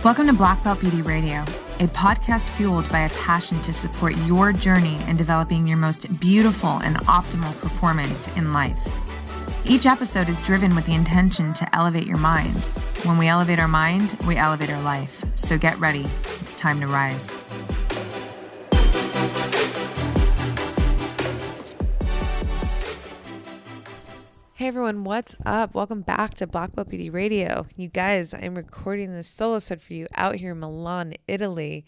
Welcome to Black Belt Beauty Radio, a podcast fueled by a passion to support your journey in developing your most beautiful and optimal performance in life. Each episode is driven with the intention to elevate your mind. When we elevate our mind, we elevate our life. So get ready. It's time to rise. Hey everyone, what's up? Welcome back to Black Belt Beauty Radio. You guys, I'm recording this Solosode for you out here in Milan, Italy.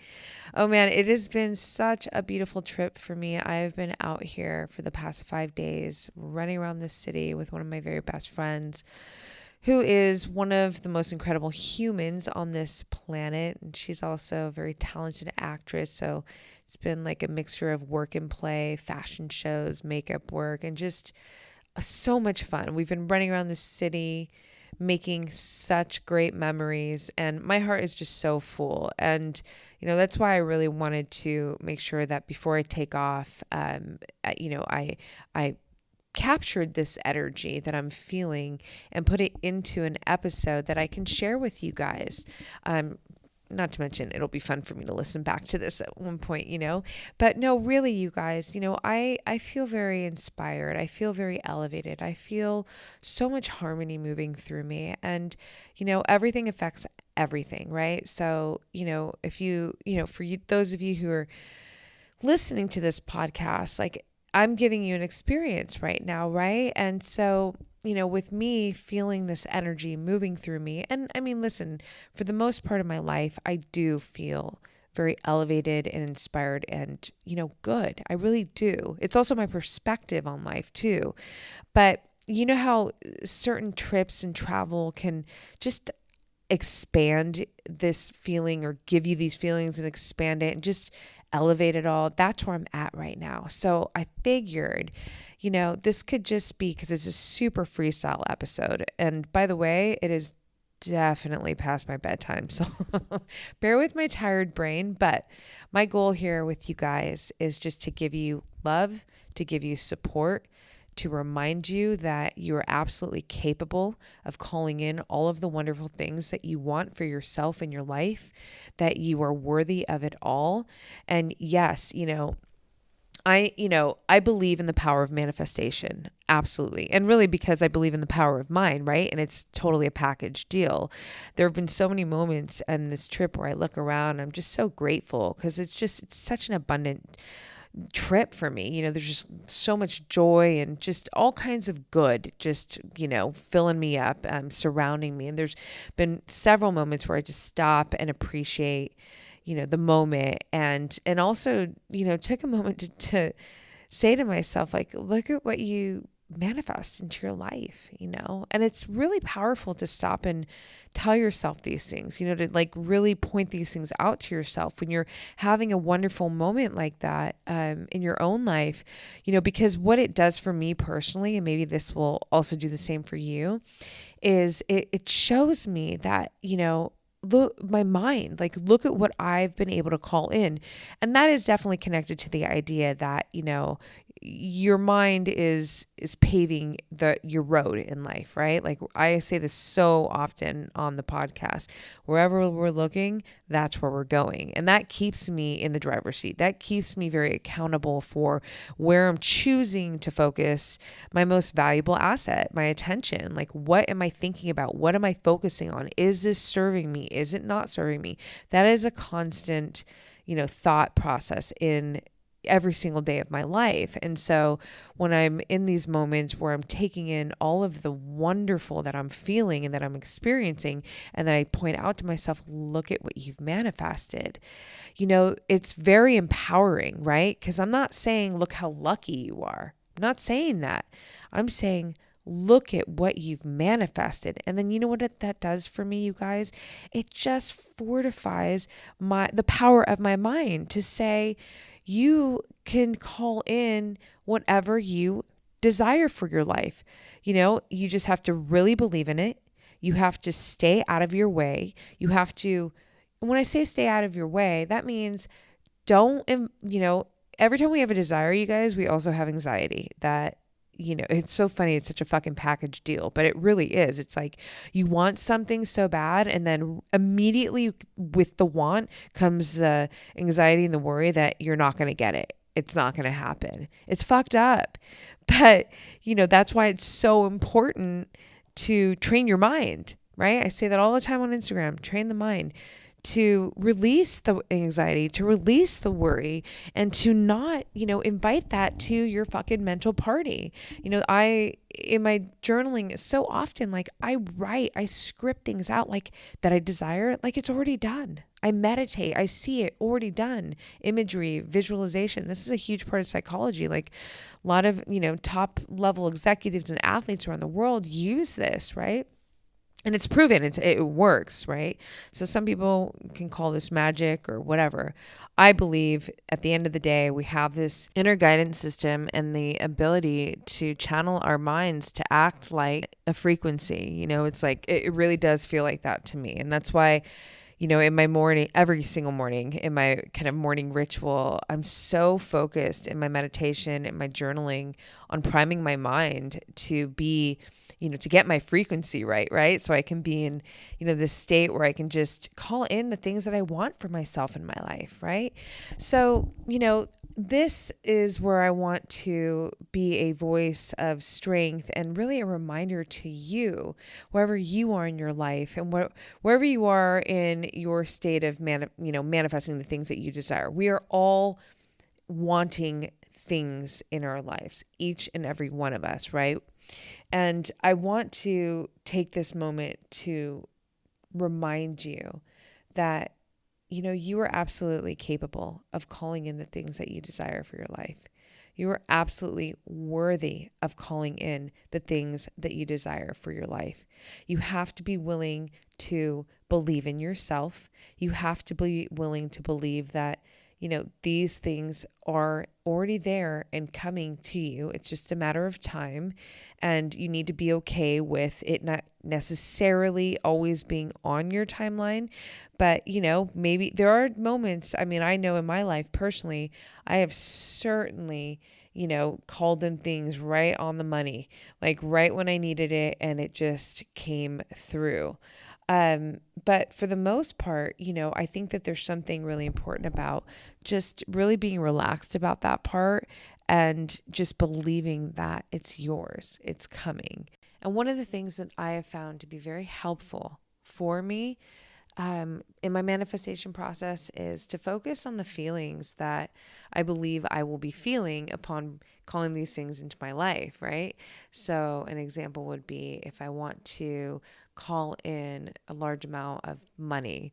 Oh man, it has been such a beautiful trip for me. I've been out here for the past 5 days, running around this city with one of my very best friends, who is one of the most incredible humans on this planet. And she's also a very talented actress. So it's been like a mixture of work and play, fashion shows, makeup work, and just so much fun. We've been running around the city, making such great memories, and my heart is just so full. And, you know, that's why I really wanted to make sure that before I take off, I captured this energy that I'm feeling and put it into an episode that I can share with you guys. Not to mention, it'll be fun for me to listen back to this at one point, but no, really, you guys, I feel very inspired. I feel very elevated. I feel so much harmony moving through me, and, everything affects everything, right? So, if those of you who are listening to this podcast, like, I'm giving you an experience right now, right? And so, with me feeling this energy moving through me, and I mean, listen, for the most part of my life, I do feel very elevated and inspired and, good. I really do. It's also my perspective on life too. But you know how certain trips and travel can just expand this feeling or give you these feelings and expand it and just elevate it all. That's where I'm at right now. So I figured, this could just be, because it's a super freestyle episode. And by the way, it is definitely past my bedtime. So bear with my tired brain. But my goal here with you guys is just to give you love, to give you support, to remind you that you are absolutely capable of calling in all of the wonderful things that you want for yourself in your life, that you are worthy of it all. And yes, I believe in the power of manifestation. Absolutely. And really, because I believe in the power of mind, right? And it's totally a package deal. There have been so many moments in this trip where I look around, I'm just so grateful, because it's such an abundant trip for me. There's just so much joy and just all kinds of good, just, filling me up, surrounding me. And there's been several moments where I just stop and appreciate, the moment, and also, took a moment to say to myself, like, look at what you manifest into your life, and it's really powerful to stop and tell yourself these things, to like really point these things out to yourself when you're having a wonderful moment like that in your own life, because what it does for me personally, and maybe this will also do the same for you, is it shows me that, look, my mind, like, look at what I've been able to call in. And that is definitely connected to the idea that, your mind is paving your road in life, right? Like, I say this so often on the podcast, wherever we're looking, that's where we're going. And that keeps me in the driver's seat. That keeps me very accountable for where I'm choosing to focus my most valuable asset, my attention. Like, what am I thinking about? What am I focusing on? Is this serving me? Is it not serving me? That is a constant, thought process in every single day of my life. And so when I'm in these moments where I'm taking in all of the wonderful that I'm feeling and that I'm experiencing, and then I point out to myself, look at what you've manifested, it's very empowering, right? Because I'm not saying, look how lucky you are. I'm not saying that. I'm saying, look at what you've manifested. And then you know what that does for me, you guys? It just fortifies the power of my mind to say, you can call in whatever you desire for your life. You just have to really believe in it. You have to stay out of your way. You have to, when I say stay out of your way, that means every time we have a desire, you guys, we also have anxiety that it's so funny. It's such a fucking package deal, but it really is. It's like you want something so bad, and then immediately with the want comes the anxiety and the worry that you're not going to get it. It's not going to happen. It's fucked up. But, that's why it's so important to train your mind, right? I say that all the time on Instagram, train the mind to release the anxiety, to release the worry, and to not, invite that to your fucking mental party. In my journaling, so often, like I script things out like that I desire, like it's already done. I meditate, I see it already done. Imagery, visualization. This is a huge part of psychology. Like a lot of, top level executives and athletes around the world use this, right? And it's proven, it works, right? So some people can call this magic or whatever. I believe at the end of the day, we have this inner guidance system and the ability to channel our minds to act like a frequency. It's like, it really does feel like that to me. And that's why, in my morning, every single morning, in my kind of morning ritual, I'm so focused in my meditation and my journaling on priming my mind to be, to get my frequency right? So I can be in, this state where I can just call in the things that I want for myself in my life, right? So, this is where I want to be a voice of strength and really a reminder to you, wherever you are in your life and wherever you are in your state of manifesting the things that you desire. We are all wanting things in our lives, each and every one of us, right? And I want to take this moment to remind you that, you are absolutely capable of calling in the things that you desire for your life. You are absolutely worthy of calling in the things that you desire for your life. You have to be willing to believe in yourself. You have to be willing to believe that, these things are already there and coming to you. It's just a matter of time. And you need to be okay with it not necessarily always being on your timeline. But, maybe there are moments, I know in my life personally, I have certainly, called in things right on the money, like right when I needed it, and it just came through. But for the most part, I think that there's something really important about just really being relaxed about that part and just believing that it's yours, it's coming. And one of the things that I have found to be very helpful for me in my manifestation process is to focus on the feelings that I believe I will be feeling upon calling these things into my life, right? So an example would be if I want to call in a large amount of money.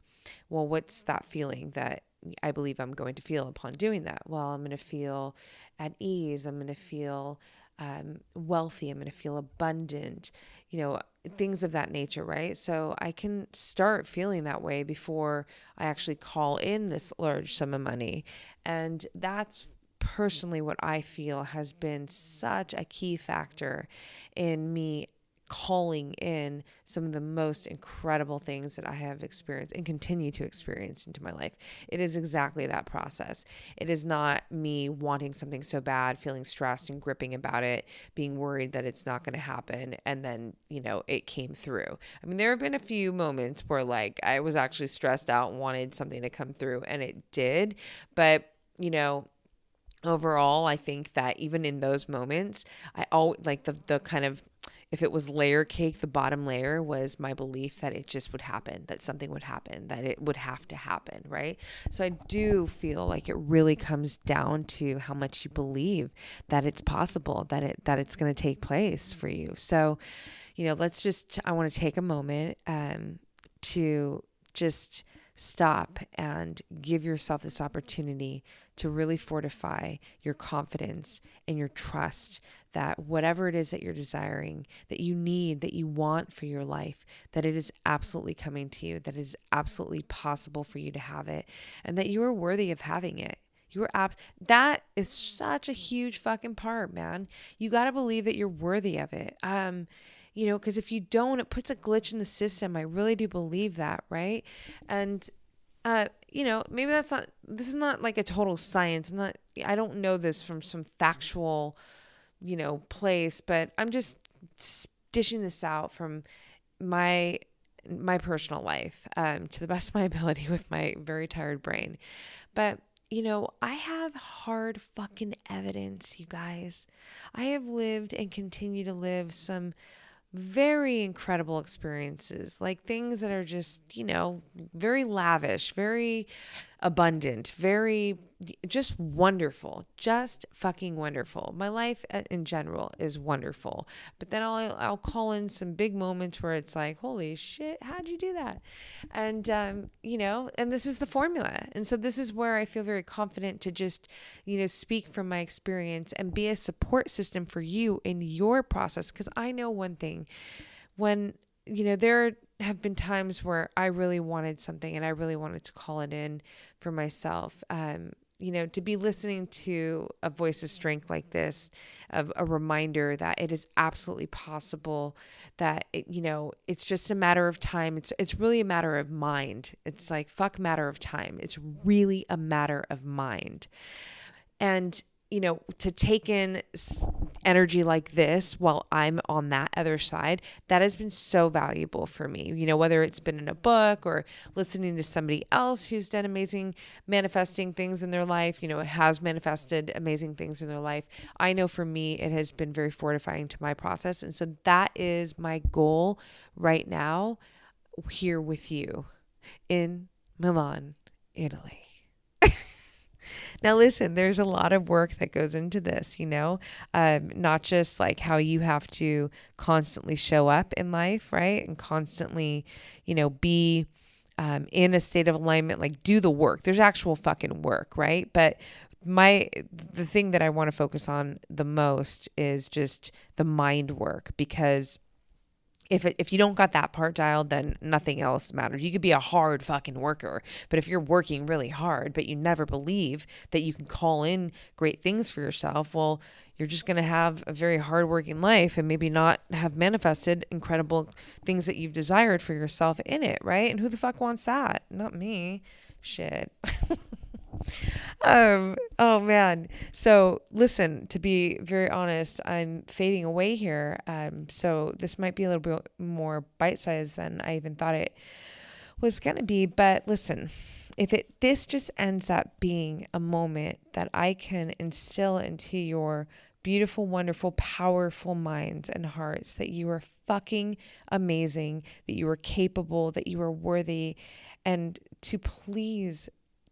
Well, what's that feeling that I believe I'm going to feel upon doing that? Well, I'm going to feel at ease. I'm going to feel wealthy. I'm going to feel abundant, things of that nature, right? So I can start feeling that way before I actually call in this large sum of money. And that's personally what I feel has been such a key factor in me calling in some of the most incredible things that I have experienced and continue to experience into my life. It is exactly that process. It is not me wanting something so bad, feeling stressed and gripping about it, being worried that it's not going to happen. And then, it came through. There have been a few moments where like I was actually stressed out and wanted something to come through, and it did. But, overall, I think that even in those moments, I always like the kind of, if it was layer cake, the bottom layer was my belief that it just would happen, that something would happen, that it would have to happen, right? So I do feel like it really comes down to how much you believe that it's possible, that it's going to take place for you. So, I want to take a moment to just stop and give yourself this opportunity to really fortify your confidence and your trust that whatever it is that you're desiring, that you need, that you want for your life, that it is absolutely coming to you, that it is absolutely possible for you to have it, and that you are worthy of having it. That is such a huge fucking part, man. You got to believe that you're worthy of it. Because if you don't, it puts a glitch in the system. I really do believe that, right? And, maybe this is not like a total science. I don't know this from some factual place, but I'm just dishing this out from my personal life, to the best of my ability with my very tired brain. But I have hard fucking evidence, you guys. I have lived and continue to live some very incredible experiences, like things that are just, very lavish, very abundant, very just wonderful, just fucking wonderful. My life in general is wonderful, but then I'll call in some big moments where it's like, holy shit, how'd you do that? And and this is the formula. And so this is where I feel very confident to just speak from my experience and be a support system for you in your process, because I know one thing. When there have been times where I really wanted something and I really wanted to call it in for myself. To be listening to a voice of strength like this, of a reminder that it is absolutely possible, that it's just a matter of time. It's really a matter of mind. It's like, fuck matter of time. It's really a matter of mind. And to take in energy like this while I'm on that other side, that has been so valuable for me. Whether it's been in a book or listening to somebody else who's done amazing manifesting things in their life, has manifested amazing things in their life. I know for me, it has been very fortifying to my process. And so that is my goal right now, here with you in Milan, Italy. Now, listen, there's a lot of work that goes into this, not just like how you have to constantly show up in life, right? And constantly, be in a state of alignment, like do the work. There's actual fucking work, right? But the thing that I want to focus on the most is just the mind work, because if you don't got that part dialed, then nothing else matters. You could be a hard fucking worker, but if you're working really hard, but you never believe that you can call in great things for yourself, well, you're just going to have a very hardworking life and maybe not have manifested incredible things that you've desired for yourself in it, right? And who the fuck wants that? Not me. Shit. Oh man. So listen, to be very honest, I'm fading away here. So this might be a little bit more bite-sized than I even thought it was going to be. But listen, this just ends up being a moment that I can instill into your beautiful, wonderful, powerful minds and hearts that you are fucking amazing, that you are capable, that you are worthy, and to please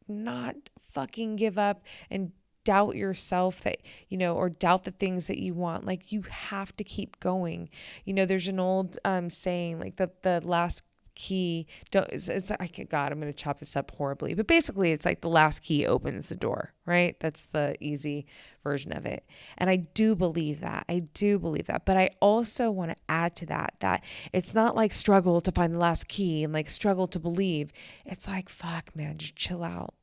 not fucking give up and doubt yourself, that or doubt the things that you want. Like, you have to keep going. There's an old saying, like the last key God, I'm going to chop this up horribly, but basically it's like the last key opens the door, right? That's the easy version of it. And I do believe that. But I also want to add to that it's not like struggle to find the last key and like struggle to believe. It's like, fuck man, just chill out.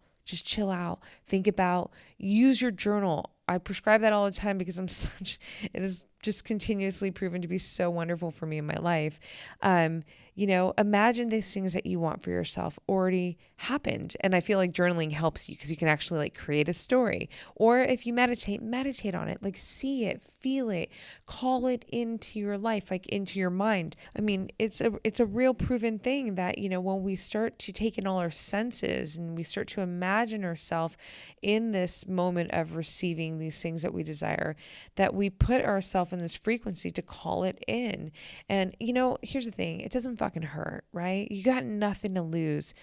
Think about, use your journal. I prescribe that all the time because it is just continuously proven to be so wonderful for me in my life. Imagine these things that you want for yourself already happened. And I feel like journaling helps you because you can actually like create a story. Or if you meditate on it, like see it, feel it, call it into your life, like into your mind. I mean, it's a real proven thing that, when we start to take in all our senses and we start to imagine ourselves in this moment of receiving these things that we desire, that we put ourselves in this frequency to call it in. And, here's the thing, it doesn't fucking hurt, right? You got nothing to lose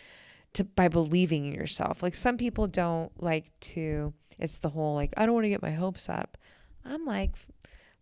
by believing in yourself. Like, some people don't like to, it's the whole, like, I don't want to get my hopes up. I'm like,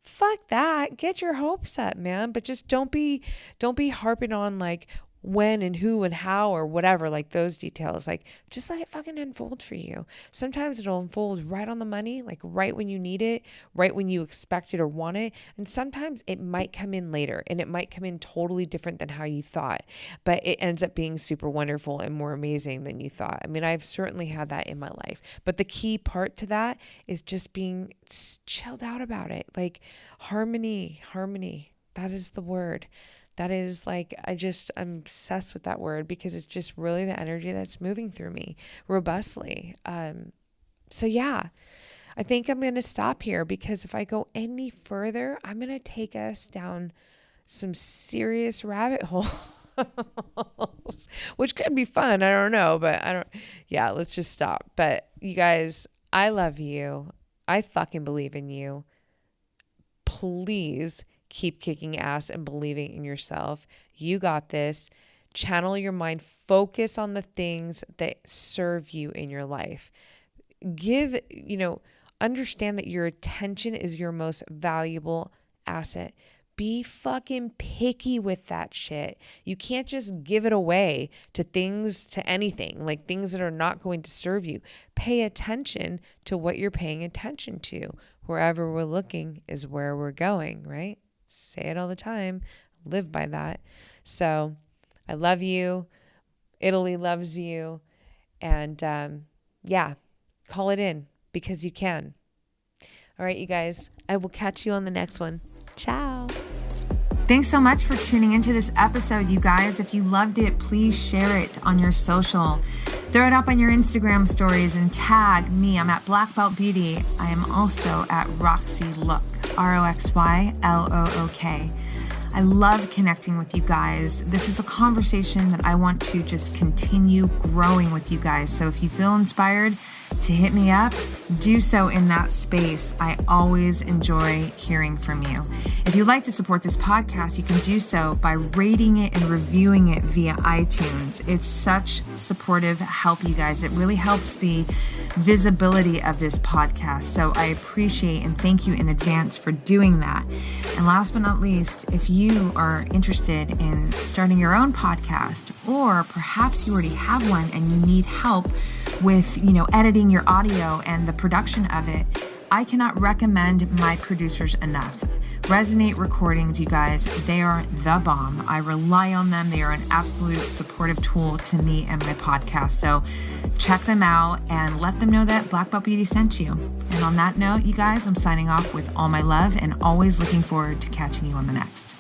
fuck that. Get your hopes up, man. But just don't be harping on like when and who and how or whatever, like those details. Like, just let it fucking unfold for you. Sometimes it'll unfold right on the money, like right when you need it, right when you expect it or want it. And sometimes it might come in later, and it might come in totally different than how you thought, but it ends up being super wonderful and more amazing than you thought. I mean, I've certainly had that in my life, but the key part to that is just being chilled out about it. Like harmony. That is the word. That is like, I'm obsessed with that word because it's just really the energy that's moving through me robustly. So yeah, I think I'm going to stop here, because if I go any further, I'm going to take us down some serious rabbit holes, which could be fun. I don't know, but let's just stop. But you guys, I love you. I fucking believe in you. Please keep kicking ass and believing in yourself. You got this. Channel your mind. Focus on the things that serve you in your life. Understand that your attention is your most valuable asset. Be fucking picky with that shit. You can't just give it away to anything, like things that are not going to serve you. Pay attention to what you're paying attention to. Wherever we're looking is where we're going, right? Say it all the time. Live by that. So I love you. Italy loves you. And call it in, because you can. All right, you guys, I will catch you on the next one. Ciao. Thanks so much for tuning into this episode, you guys. If you loved it, please share it on your social. Throw it up on your Instagram stories and tag me. I'm at Black Belt Beauty. I am also at Roxy Look, RoxyLook. I love connecting with you guys. This is a conversation that I want to just continue growing with you guys. So if you feel inspired to hit me up, do so in that space. I always enjoy hearing from you. If you'd like to support this podcast, you can do so by rating it and reviewing it via iTunes. It's such supportive help, you guys. It really helps the visibility of this podcast. So I appreciate and thank you in advance for doing that. And last but not least, if you are interested in starting your own podcast, or perhaps you already have one and you need help with, editing your audio and the production of it, I cannot recommend my producers enough. Resonate Recordings, you guys, they are the bomb. I rely on them. They are an absolute supportive tool to me and my podcast. So check them out and let them know that Black Belt Beauty sent you. And on that note, you guys, I'm signing off with all my love and always looking forward to catching you on the next.